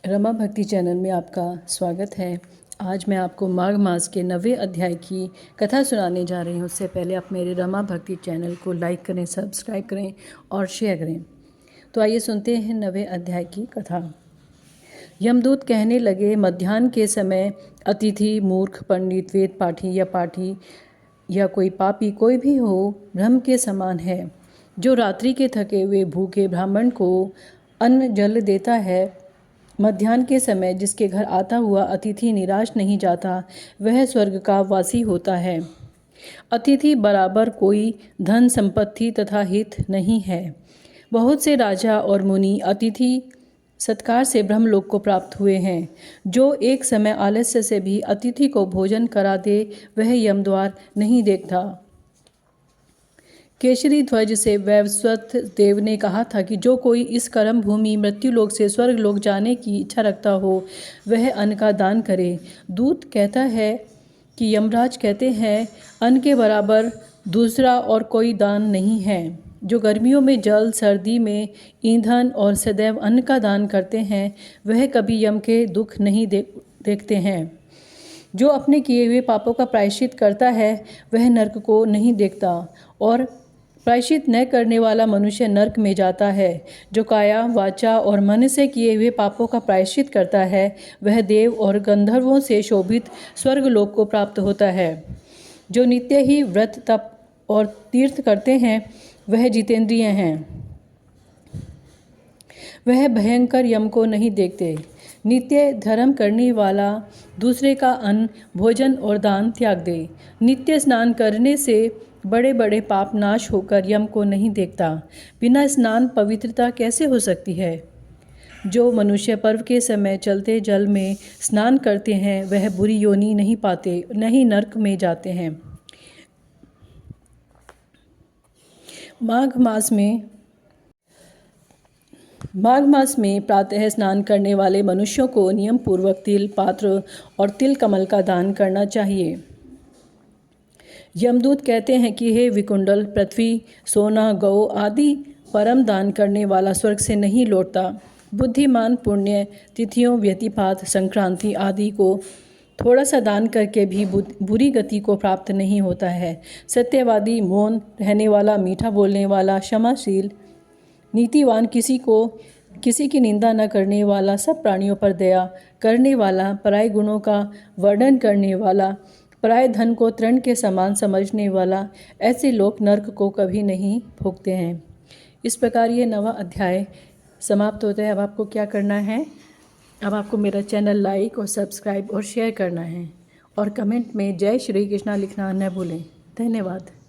रमा भक्ति चैनल में आपका स्वागत है। आज मैं आपको माघ मास के 9वें अध्याय की कथा सुनाने जा रही हूँ। उससे पहले आप मेरे रमा भक्ति चैनल को लाइक करें, सब्सक्राइब करें और शेयर करें। तो आइए सुनते हैं 9वें अध्याय की कथा। यमदूत कहने लगे, मध्याह्न के समय अतिथि, मूर्ख, पंडित, वेद पाठी या कोई पापी, कोई भी हो, ब्रह्म के समान है। जो रात्रि के थके हुए भूखे ब्राह्मण को अन्न जल देता है, मध्याह्न के समय जिसके घर आता हुआ अतिथि निराश नहीं जाता, वह स्वर्ग का वासी होता है। अतिथि बराबर कोई धन संपत्ति तथा हित नहीं है। बहुत से राजा और मुनि अतिथि सत्कार से ब्रह्मलोक को प्राप्त हुए हैं। जो एक समय आलस्य से भी अतिथि को भोजन करा दे, वह यमद्वार नहीं देखता। केशरी ध्वज से वैवस्वत देव ने कहा था कि जो कोई इस कर्म भूमि मृत्युलोक से स्वर्ग लोक जाने की इच्छा रखता हो, वह अन्न का दान करे। दूत कहता है कि यमराज कहते हैं, अन्न के बराबर दूसरा और कोई दान नहीं है। जो गर्मियों में जल, सर्दी में ईंधन और सदैव अन्न का दान करते हैं, वह कभी यम के दुख नहीं देखते हैं। जो अपने किए हुए पापों का प्रायश्चित करता है, वह नरक को नहीं देखता, और प्रायश्चित न करने वाला मनुष्य नरक में जाता है। जो काया, वाचा और मन से किए हुए पापों का प्रायश्चित करता है, वह देव और गंधर्वों से शोभित स्वर्गलोक को प्राप्त होता है। जो नित्य ही व्रत, तप और तीर्थ करते हैं, वह जितेंद्रिय हैं। वह भयंकर यम को नहीं देखते। नित्य धर्म करने वाला दूसरे का अन्न, भोजन और दान त्याग दे। नित्य स्नान करने से बड़े बड़े पाप नाश होकर यम को नहीं देखता। बिना स्नान पवित्रता कैसे हो सकती है? जो मनुष्य पर्व के समय चलते जल में स्नान करते हैं, वह बुरी योनि नहीं पाते, न ही नरक में जाते हैं। माघ मास में प्रातः स्नान करने वाले मनुष्यों को नियम पूर्वक तिल पात्र और तिल कमल का दान करना चाहिए। यमदूत कहते हैं कि हे विकुंडल, पृथ्वी, सोना, गौ आदि परम दान करने वाला स्वर्ग से नहीं लौटता। बुद्धिमान पुण्य तिथियों, व्यतिपात, संक्रांति आदि को थोड़ा सा दान करके भी बुरी गति को प्राप्त नहीं होता है। सत्यवादी, मौन रहने वाला, मीठा बोलने वाला, क्षमाशील, नीतिवान, किसी की निंदा न करने वाला, सब प्राणियों पर दया करने वाला, पराय गुणों का वर्णन करने वाला, पराय धन को तृण के समान समझने वाला, ऐसे लोग नरक को कभी नहीं भोगते हैं। इस प्रकार ये 9वां अध्याय समाप्त होता है। अब आपको क्या करना है? अब आपको मेरा चैनल लाइक और सब्सक्राइब और शेयर करना है, और कमेंट में जय श्री कृष्णा लिखना न भूलें। धन्यवाद।